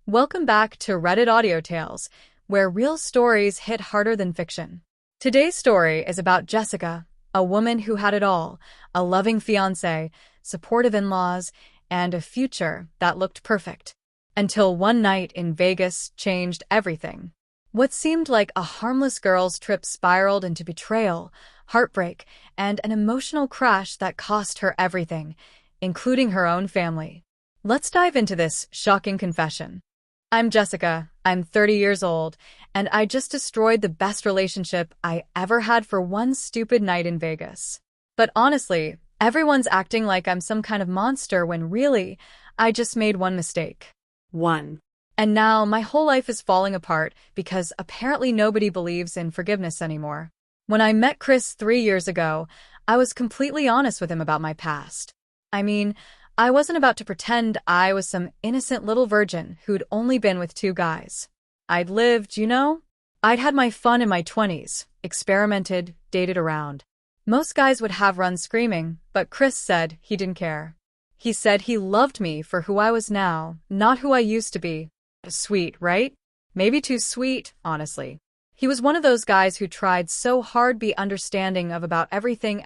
Welcome back to Reddit Audio Tales, where real stories hit harder than fiction. Today's story is about Jessica, a woman who had it all: a loving fiancé, supportive in-laws, and a future that looked perfect. Until one night in Vegas changed everything. What seemed like a harmless girls' trip spiraled into betrayal, heartbreak, and an emotional crash that cost her everything, including her own family. Let's dive into this shocking confession. I'm Jessica, I'm 30 years old, and I just destroyed the best relationship I ever had for one stupid night in Vegas. But honestly, everyone's acting like I'm some kind of monster when really, I just made one mistake. One. And now my whole life is falling apart because apparently nobody believes in forgiveness anymore. When I met Chris 3 years ago, I was completely honest with him about my past. I wasn't about to pretend I was some innocent little virgin who'd only been with 2 guys. I'd lived, I'd had my fun in my 20s, experimented, dated around. Most guys would have run screaming, but Chris said he didn't care. He said he loved me for who I was now, not who I used to be. Sweet, right? Maybe too sweet, honestly. He was one of those guys who tried so hard to be understanding of about everything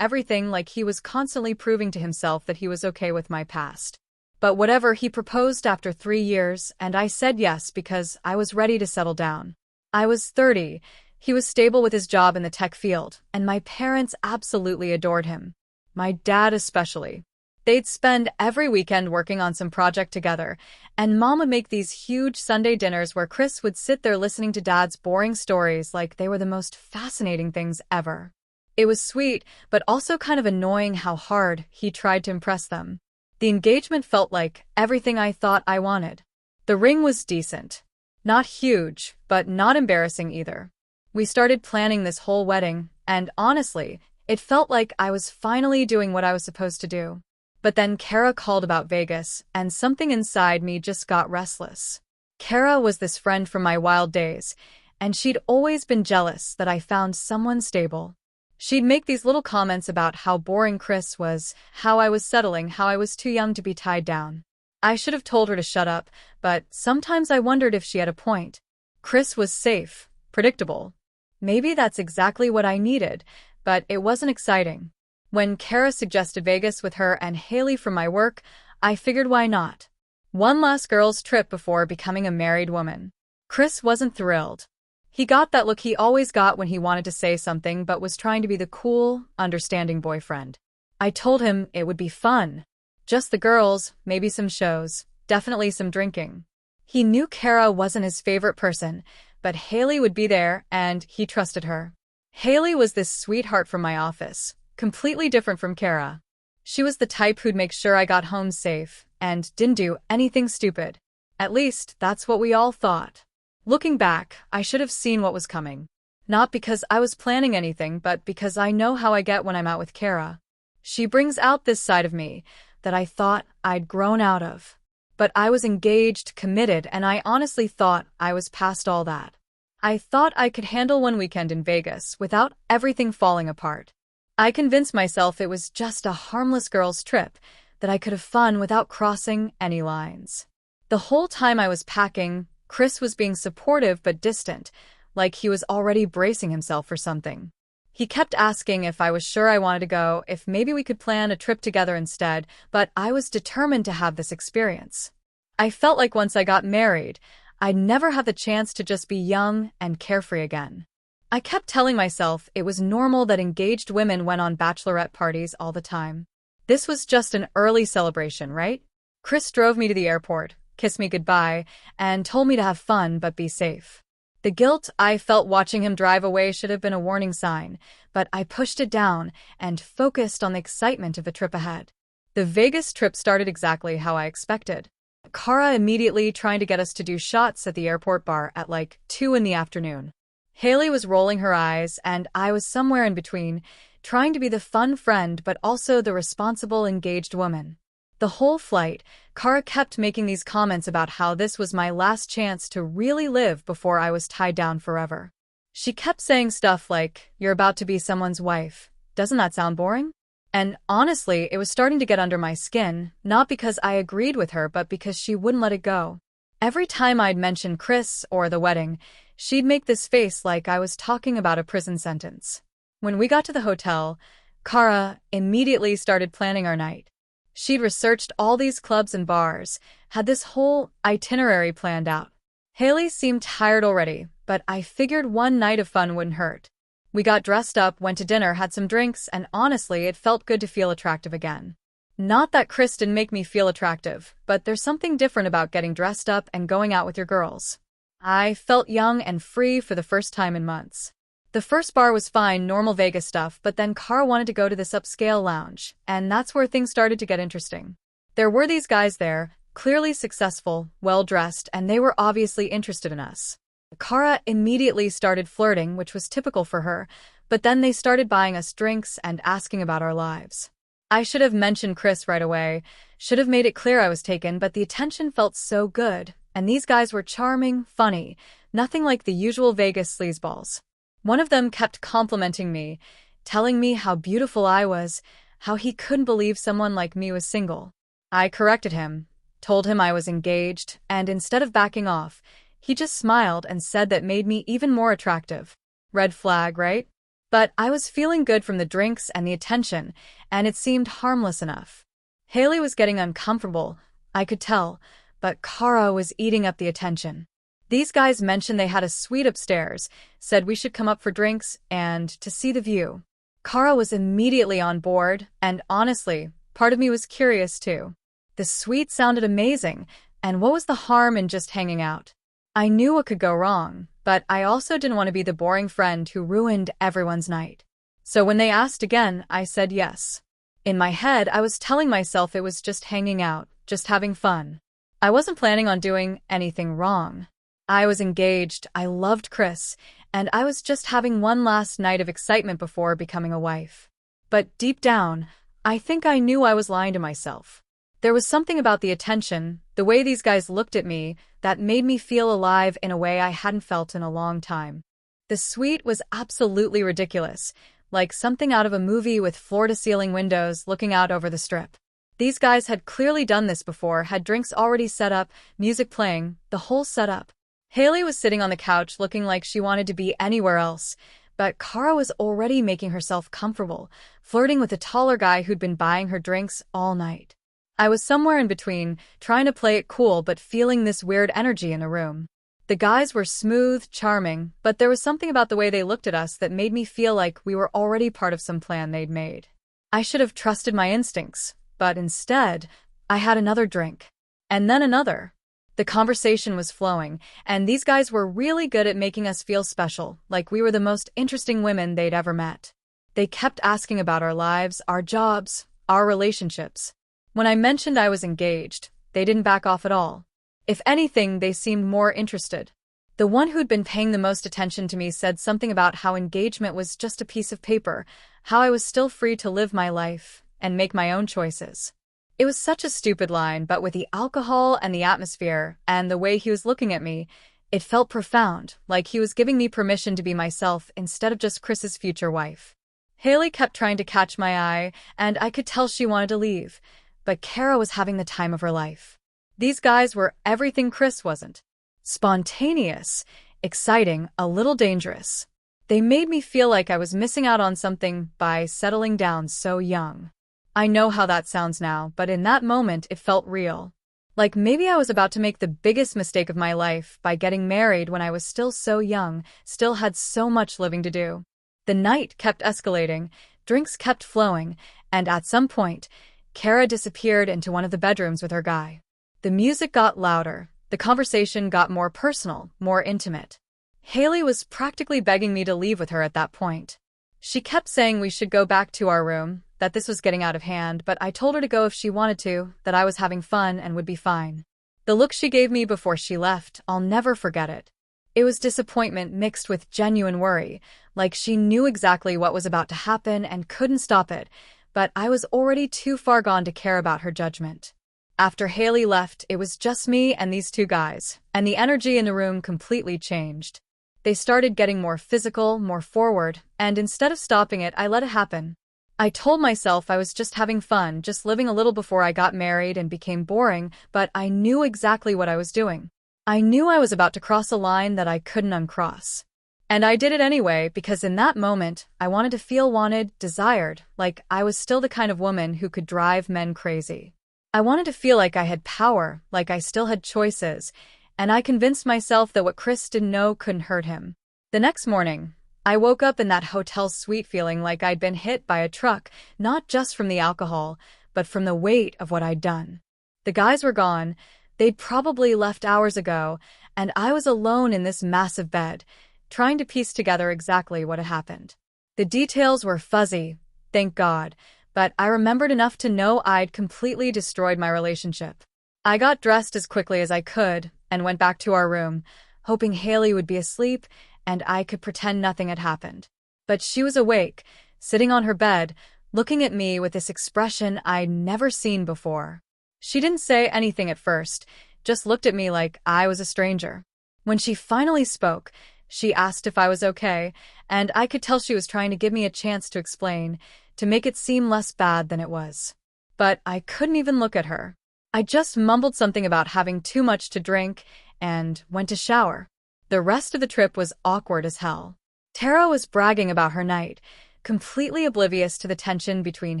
like he was constantly proving to himself that he was okay with my past. But whatever, he proposed after 3 years, and I said yes because I was ready to settle down. I was 30, he was stable with his job in the tech field, and my parents absolutely adored him. My dad especially. They'd spend every weekend working on some project together, and Mom would make these huge Sunday dinners where Chris would sit there listening to Dad's boring stories like they were the most fascinating things ever. It was sweet, but also kind of annoying how hard he tried to impress them. The engagement felt like everything I thought I wanted. The ring was decent. Not huge, but not embarrassing either. We started planning this whole wedding, and honestly, it felt like I was finally doing what I was supposed to do. But then Kara called about Vegas, and something inside me just got restless. Kara was this friend from my wild days, and she'd always been jealous that I found someone stable. She'd make these little comments about how boring Chris was, how I was settling, how I was too young to be tied down. I should have told her to shut up, but sometimes I wondered if she had a point. Chris was safe, predictable. Maybe that's exactly what I needed, but it wasn't exciting. When Kara suggested Vegas with her and Haley from my work, I figured why not. One last girls' trip before becoming a married woman. Chris wasn't thrilled. He got that look he always got when he wanted to say something but was trying to be the cool, understanding boyfriend. I told him it would be fun. Just the girls, maybe some shows, definitely some drinking. He knew Kara wasn't his favorite person, but Haley would be there and he trusted her. Haley was this sweetheart from my office. Completely different from Kara. She was the type who'd make sure I got home safe and didn't do anything stupid. At least, that's what we all thought. Looking back, I should have seen what was coming. Not because I was planning anything, but because I know how I get when I'm out with Kara. She brings out this side of me that I thought I'd grown out of. But I was engaged, committed, and I honestly thought I was past all that. I thought I could handle one weekend in Vegas without everything falling apart. I convinced myself it was just a harmless girls' trip, that I could have fun without crossing any lines. The whole time I was packing, Chris was being supportive but distant, like he was already bracing himself for something. He kept asking if I was sure I wanted to go, if maybe we could plan a trip together instead, but I was determined to have this experience. I felt like once I got married, I'd never have the chance to just be young and carefree again. I kept telling myself it was normal that engaged women went on bachelorette parties all the time. This was just an early celebration, right? Chris drove me to the airport, kissed me goodbye, and told me to have fun but be safe. The guilt I felt watching him drive away should have been a warning sign, but I pushed it down and focused on the excitement of the trip ahead. The Vegas trip started exactly how I expected. Kara immediately trying to get us to do shots at the airport bar at like 2 in the afternoon. Haley was rolling her eyes, and I was somewhere in between, trying to be the fun friend but also the responsible, engaged woman. The whole flight, Kara kept making these comments about how this was my last chance to really live before I was tied down forever. She kept saying stuff like, "You're about to be someone's wife. Doesn't that sound boring?" And honestly, it was starting to get under my skin, not because I agreed with her but because she wouldn't let it go. Every time I'd mention Chris or the wedding, she'd make this face like I was talking about a prison sentence. When we got to the hotel, Kara immediately started planning our night. She'd researched all these clubs and bars, had this whole itinerary planned out. Haley seemed tired already, but I figured one night of fun wouldn't hurt. We got dressed up, went to dinner, had some drinks, and honestly, it felt good to feel attractive again. Not that Chris didn't make me feel attractive, but there's something different about getting dressed up and going out with your girls. I felt young and free for the first time in months. The first bar was fine, normal Vegas stuff, but then Kara wanted to go to this upscale lounge, and that's where things started to get interesting. There were these guys there, clearly successful, well-dressed, and they were obviously interested in us. Kara immediately started flirting, which was typical for her, but then they started buying us drinks and asking about our lives. I should have mentioned Chris right away, should have made it clear I was taken, but the attention felt so good, and these guys were charming, funny, nothing like the usual Vegas sleazeballs. One of them kept complimenting me, telling me how beautiful I was, how he couldn't believe someone like me was single. I corrected him, told him I was engaged, and instead of backing off, he just smiled and said that made me even more attractive. Red flag, right? But I was feeling good from the drinks and the attention, and it seemed harmless enough. Haley was getting uncomfortable, I could tell, but Kara was eating up the attention. These guys mentioned they had a suite upstairs, said we should come up for drinks and to see the view. Kara was immediately on board, and honestly, part of me was curious too. The suite sounded amazing, and what was the harm in just hanging out? I knew what could go wrong, but I also didn't want to be the boring friend who ruined everyone's night. So when they asked again, I said yes. In my head, I was telling myself it was just hanging out, just having fun. I wasn't planning on doing anything wrong. I was engaged, I loved Chris, and I was just having one last night of excitement before becoming a wife. But deep down, I think I knew I was lying to myself. There was something about the attention, the way these guys looked at me, that made me feel alive in a way I hadn't felt in a long time. The suite was absolutely ridiculous, like something out of a movie with floor-to-ceiling windows looking out over the strip. These guys had clearly done this before, had drinks already set up, music playing, the whole setup. Haley was sitting on the couch looking like she wanted to be anywhere else, but Kara was already making herself comfortable, flirting with a taller guy who'd been buying her drinks all night. I was somewhere in between, trying to play it cool but feeling this weird energy in the room. The guys were smooth, charming, but there was something about the way they looked at us that made me feel like we were already part of some plan they'd made. I should have trusted my instincts, but instead, I had another drink. And then another. The conversation was flowing, and these guys were really good at making us feel special, like we were the most interesting women they'd ever met. They kept asking about our lives, our jobs, our relationships. When I mentioned I was engaged, they didn't back off at all. If anything, they seemed more interested. The one who'd been paying the most attention to me said something about how engagement was just a piece of paper, how I was still free to live my life and make my own choices. It was such a stupid line, but with the alcohol and the atmosphere and the way he was looking at me, it felt profound, like he was giving me permission to be myself instead of just Chris's future wife. Haley kept trying to catch my eye, and I could tell she wanted to leave, but Kara was having the time of her life. These guys were everything Chris wasn't. Spontaneous, exciting, a little dangerous. They made me feel like I was missing out on something by settling down so young. I know how that sounds now, but in that moment it felt real. Like maybe I was about to make the biggest mistake of my life by getting married when I was still so young, still had so much living to do. The night kept escalating, drinks kept flowing, and at some point, Kara disappeared into one of the bedrooms with her guy. The music got louder, the conversation got more personal, more intimate. Haley was practically begging me to leave with her at that point. She kept saying we should go back to our room, that this was getting out of hand, but I told her to go if she wanted to, that I was having fun and would be fine. The look she gave me before she left, I'll never forget it. It was disappointment mixed with genuine worry, like she knew exactly what was about to happen and couldn't stop it, but I was already too far gone to care about her judgment. After Haley left, it was just me and these two guys, and the energy in the room completely changed. They started getting more physical, more forward, and instead of stopping it, I let it happen. I told myself I was just having fun, just living a little before I got married and became boring, but I knew exactly what I was doing. I knew I was about to cross a line that I couldn't uncross. And I did it anyway because in that moment, I wanted to feel wanted, desired, like I was still the kind of woman who could drive men crazy. I wanted to feel like I had power, like I still had choices, and I convinced myself that what Chris didn't know couldn't hurt him. The next morning, I woke up in that hotel suite feeling like I'd been hit by a truck, not just from the alcohol, but from the weight of what I'd done. The guys were gone. They'd probably left hours ago, and I was alone in this massive bed, trying to piece together exactly what had happened. The details were fuzzy, thank God, but I remembered enough to know I'd completely destroyed my relationship. I got dressed as quickly as I could and went back to our room, hoping Haley would be asleep and I could pretend nothing had happened. But she was awake, sitting on her bed, looking at me with this expression I'd never seen before. She didn't say anything at first, just looked at me like I was a stranger. When she finally spoke, she asked if I was okay, and I could tell she was trying to give me a chance to explain, to make it seem less bad than it was. But I couldn't even look at her. I just mumbled something about having too much to drink and went to shower. The rest of the trip was awkward as hell. Tara was bragging about her night, completely oblivious to the tension between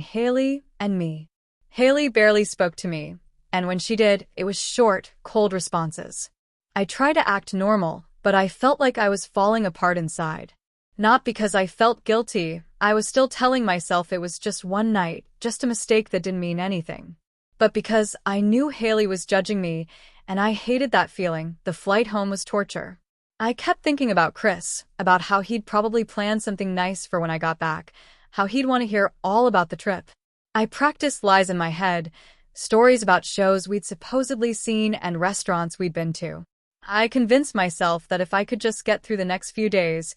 Haley and me. Haley barely spoke to me, and when she did, it was short, cold responses. I tried to act normal, but I felt like I was falling apart inside. Not because I felt guilty, I was still telling myself it was just one night, just a mistake that didn't mean anything. But because I knew Haley was judging me, and I hated that feeling, the flight home was torture. I kept thinking about Chris, about how he'd probably planned something nice for when I got back, how he'd want to hear all about the trip. I practiced lies in my head, stories about shows we'd supposedly seen and restaurants we'd been to. I convinced myself that if I could just get through the next few days,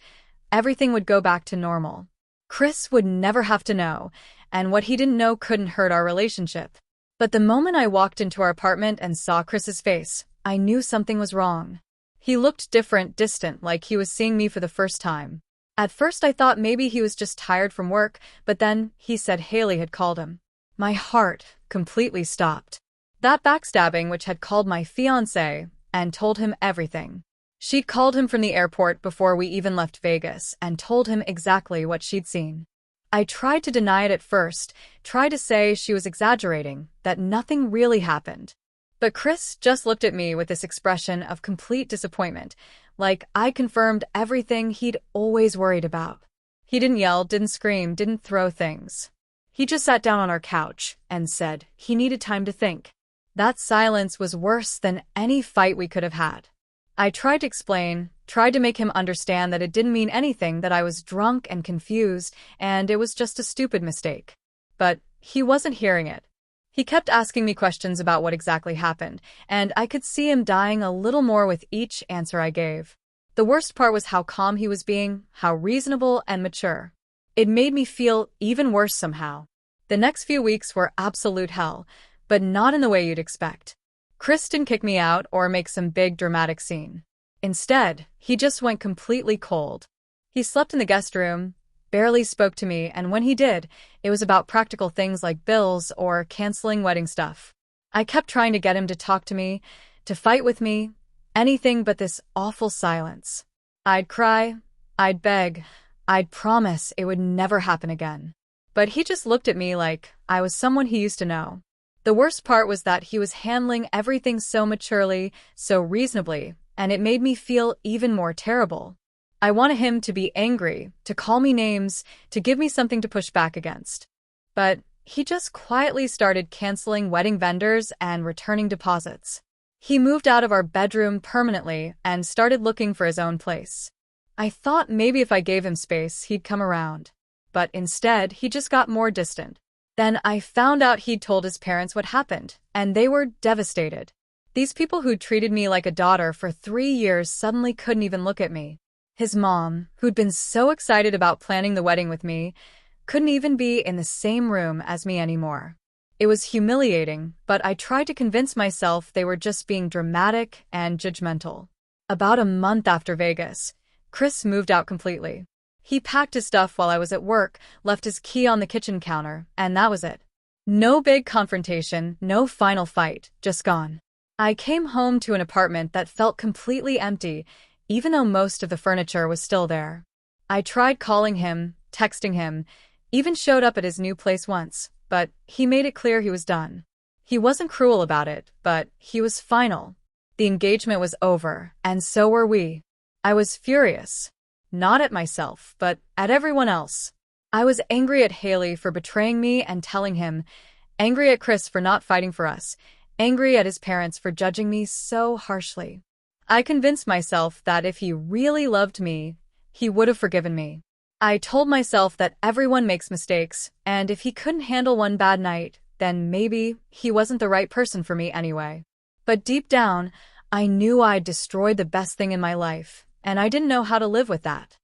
everything would go back to normal. Chris would never have to know, and what he didn't know couldn't hurt our relationship. But the moment I walked into our apartment and saw Chris's face, I knew something was wrong. He looked different, distant, like he was seeing me for the first time. At first I thought maybe he was just tired from work, but then he said Haley had called him. My heart completely stopped. That backstabbing which had called my fiancé and told him everything. She'd called him from the airport before we even left Vegas and told him exactly what she'd seen. I tried to deny it at first, tried to say she was exaggerating, that nothing really happened. But Chris just looked at me with this expression of complete disappointment, like I confirmed everything he'd always worried about. He didn't yell, didn't scream, didn't throw things. He just sat down on our couch and said he needed time to think. That silence was worse than any fight we could have had. I tried to explain, tried to make him understand that it didn't mean anything, that I was drunk and confused, and it was just a stupid mistake. But he wasn't hearing it. He kept asking me questions about what exactly happened, and I could see him dying a little more with each answer I gave. The worst part was how calm he was being, how reasonable and mature. It made me feel even worse somehow. The next few weeks were absolute hell, but not in the way you'd expect. Chris didn't kick me out or make some big dramatic scene. Instead, he just went completely cold. He slept in the guest room, barely spoke to me, and when he did, it was about practical things like bills or canceling wedding stuff. I kept trying to get him to talk to me, to fight with me, anything but this awful silence. I'd cry, I'd beg, I'd promise it would never happen again. But he just looked at me like I was someone he used to know. The worst part was that he was handling everything so maturely, so reasonably, and it made me feel even more terrible. I wanted him to be angry, to call me names, to give me something to push back against. But he just quietly started canceling wedding vendors and returning deposits. He moved out of our bedroom permanently and started looking for his own place. I thought maybe if I gave him space, he'd come around. But instead, he just got more distant. Then I found out he'd told his parents what happened, and they were devastated. These people who'd treated me like a daughter for 3 years suddenly couldn't even look at me. His mom, who'd been so excited about planning the wedding with me, couldn't even be in the same room as me anymore. It was humiliating, but I tried to convince myself they were just being dramatic and judgmental. About a month after Vegas, Chris moved out completely. He packed his stuff while I was at work, left his key on the kitchen counter, and that was it. No big confrontation, no final fight, just gone. I came home to an apartment that felt completely empty, even though most of the furniture was still there. I tried calling him, texting him, even showed up at his new place once, but he made it clear he was done. He wasn't cruel about it, but he was final. The engagement was over, and so were we. I was furious. Not at myself, but at everyone else. I was angry at Haley for betraying me and telling him, angry at Chris for not fighting for us, angry at his parents for judging me so harshly. I convinced myself that if he really loved me, he would have forgiven me. I told myself that everyone makes mistakes, and if he couldn't handle one bad night, then maybe he wasn't the right person for me anyway. But deep down, I knew I'd destroyed the best thing in my life, and I didn't know how to live with that.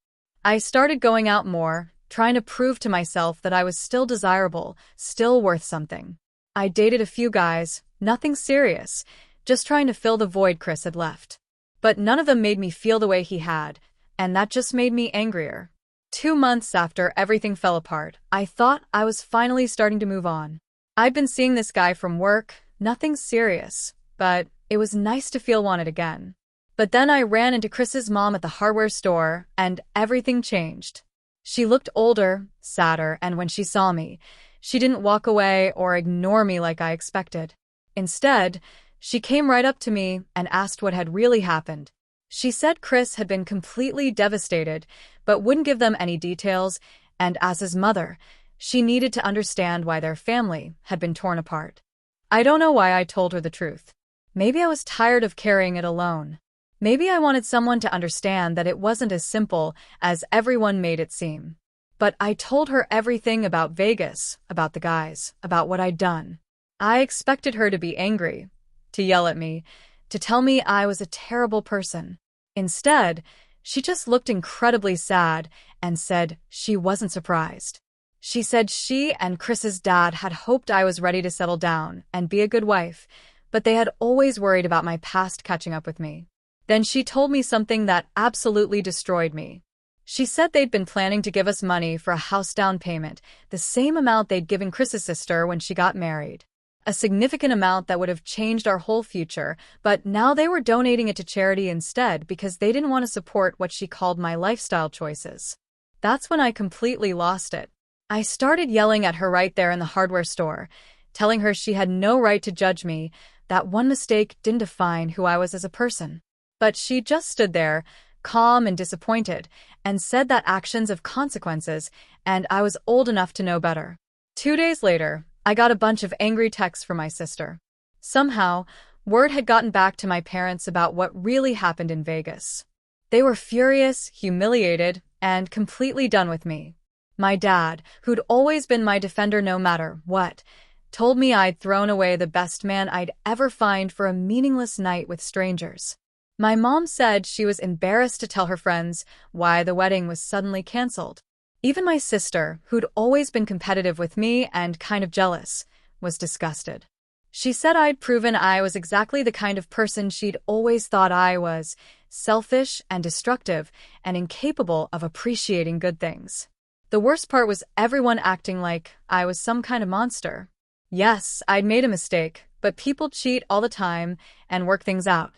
I started going out more, trying to prove to myself that I was still desirable, still worth something. I dated a few guys, nothing serious, just trying to fill the void Chris had left. But none of them made me feel the way he had, and that just made me angrier. 2 months after everything fell apart, I thought I was finally starting to move on. I'd been seeing this guy from work, nothing serious, but it was nice to feel wanted again. But then I ran into Chris's mom at the hardware store, and everything changed. She looked older, sadder, and when she saw me, she didn't walk away or ignore me like I expected. Instead, she came right up to me and asked what had really happened. She said Chris had been completely devastated, but wouldn't give them any details, and as his mother, she needed to understand why their family had been torn apart. I don't know why I told her the truth. Maybe I was tired of carrying it alone. Maybe I wanted someone to understand that it wasn't as simple as everyone made it seem. But I told her everything about Vegas, about the guys, about what I'd done. I expected her to be angry, to yell at me, to tell me I was a terrible person. Instead, she just looked incredibly sad and said she wasn't surprised. She said she and Chris's dad had hoped I was ready to settle down and be a good wife, but they had always worried about my past catching up with me. Then she told me something that absolutely destroyed me. She said they'd been planning to give us money for a house down payment, the same amount they'd given Chris's sister when she got married. A significant amount that would have changed our whole future, but now they were donating it to charity instead because they didn't want to support what she called my lifestyle choices. That's when I completely lost it. I started yelling at her right there in the hardware store, telling her she had no right to judge me, that one mistake didn't define who I was as a person. But she just stood there, calm and disappointed, and said that actions have consequences, and I was old enough to know better. 2 days later, I got a bunch of angry texts from my sister. Somehow, word had gotten back to my parents about what really happened in Vegas. They were furious, humiliated, and completely done with me. My dad, who'd always been my defender no matter what, told me I'd thrown away the best man I'd ever find for a meaningless night with strangers. My mom said she was embarrassed to tell her friends why the wedding was suddenly canceled. Even my sister, who'd always been competitive with me and kind of jealous, was disgusted. She said I'd proven I was exactly the kind of person she'd always thought I was, selfish and destructive and incapable of appreciating good things. The worst part was everyone acting like I was some kind of monster. Yes, I'd made a mistake, but people cheat all the time and work things out.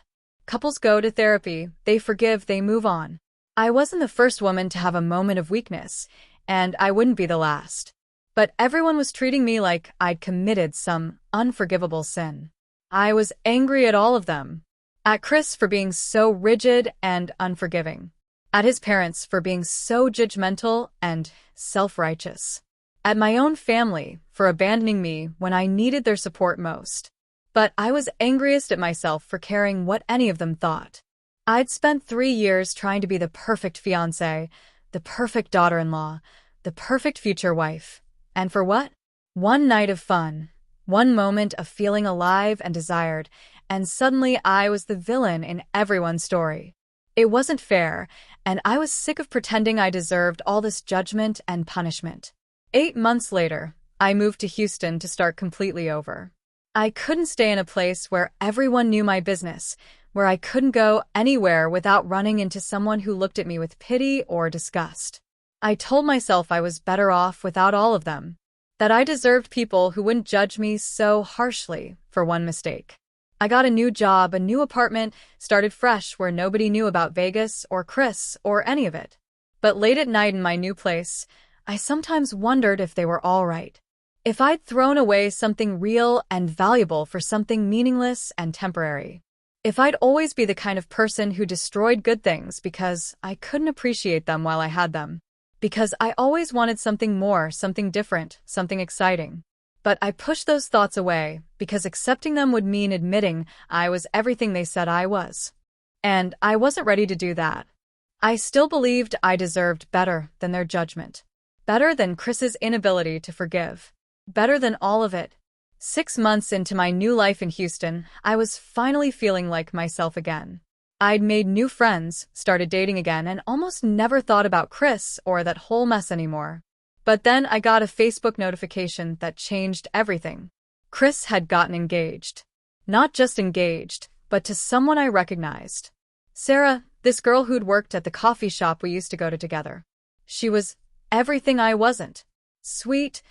Couples go to therapy, they forgive, they move on. I wasn't the first woman to have a moment of weakness, and I wouldn't be the last. But everyone was treating me like I'd committed some unforgivable sin. I was angry at all of them. At Chris for being so rigid and unforgiving. At his parents for being so judgmental and self-righteous. At my own family for abandoning me when I needed their support most. But I was angriest at myself for caring what any of them thought. I'd spent 3 years trying to be the perfect fiancée, the perfect daughter-in-law, the perfect future wife. And for what? One night of fun, one moment of feeling alive and desired, and suddenly I was the villain in everyone's story. It wasn't fair, and I was sick of pretending I deserved all this judgment and punishment. 8 months later, I moved to Houston to start completely over. I couldn't stay in a place where everyone knew my business, where I couldn't go anywhere without running into someone who looked at me with pity or disgust. I told myself I was better off without all of them, that I deserved people who wouldn't judge me so harshly for one mistake. I got a new job, a new apartment, started fresh where nobody knew about Vegas or Chris or any of it. But late at night in my new place, I sometimes wondered if they were all right. If I'd thrown away something real and valuable for something meaningless and temporary. If I'd always be the kind of person who destroyed good things because I couldn't appreciate them while I had them. Because I always wanted something more, something different, something exciting. But I pushed those thoughts away because accepting them would mean admitting I was everything they said I was. And I wasn't ready to do that. I still believed I deserved better than their judgment. Better than Chris's inability to forgive. Better than all of it. 6 months into my new life in Houston, I was finally feeling like myself again. I'd made new friends, started dating again, and almost never thought about Chris or that whole mess anymore. But then I got a Facebook notification that changed everything. Chris had gotten engaged. Not just engaged, but to someone I recognized. Sarah, this girl who'd worked at the coffee shop we used to go to together. She was everything I wasn't. Sweet,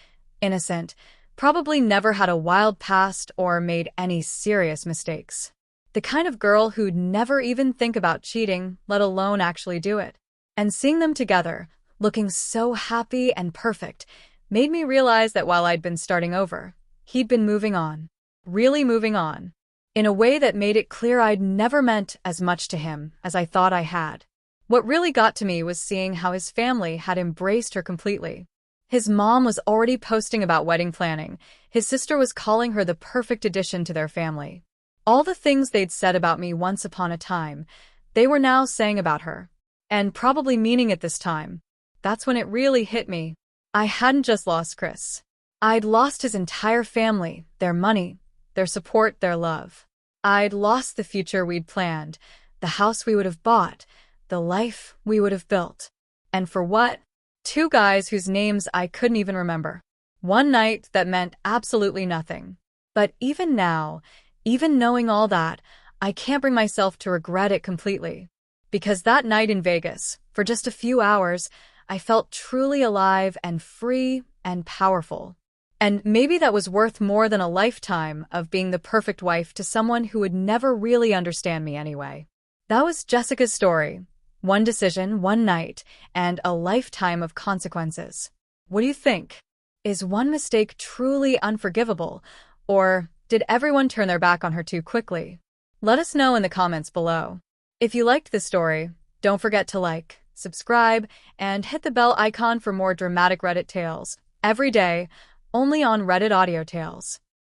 innocent, probably never had a wild past or made any serious mistakes. The kind of girl who'd never even think about cheating, let alone actually do it. And seeing them together, looking so happy and perfect, made me realize that while I'd been starting over, he'd been moving on. Really moving on. In a way that made it clear I'd never meant as much to him as I thought I had. What really got to me was seeing how his family had embraced her completely. His mom was already posting about wedding planning. His sister was calling her the perfect addition to their family. All the things they'd said about me once upon a time, they were now saying about her. And probably meaning it this time. That's when it really hit me. I hadn't just lost Chris. I'd lost his entire family, their money, their support, their love. I'd lost the future we'd planned, the house we would have bought, the life we would have built. And for what? 2 guys whose names I couldn't even remember. One night that meant absolutely nothing. But even now, even knowing all that, I can't bring myself to regret it completely. Because that night in Vegas, for just a few hours, I felt truly alive and free and powerful. And maybe that was worth more than a lifetime of being the perfect wife to someone who would never really understand me anyway. That was Jessica's story. One decision, one night, and a lifetime of consequences. What do you think? Is one mistake truly unforgivable, or did everyone turn their back on her too quickly? Let us know in the comments below. If you liked this story, don't forget to like, subscribe, and hit the bell icon for more dramatic Reddit tales every day, only on Reddit Audio Tales.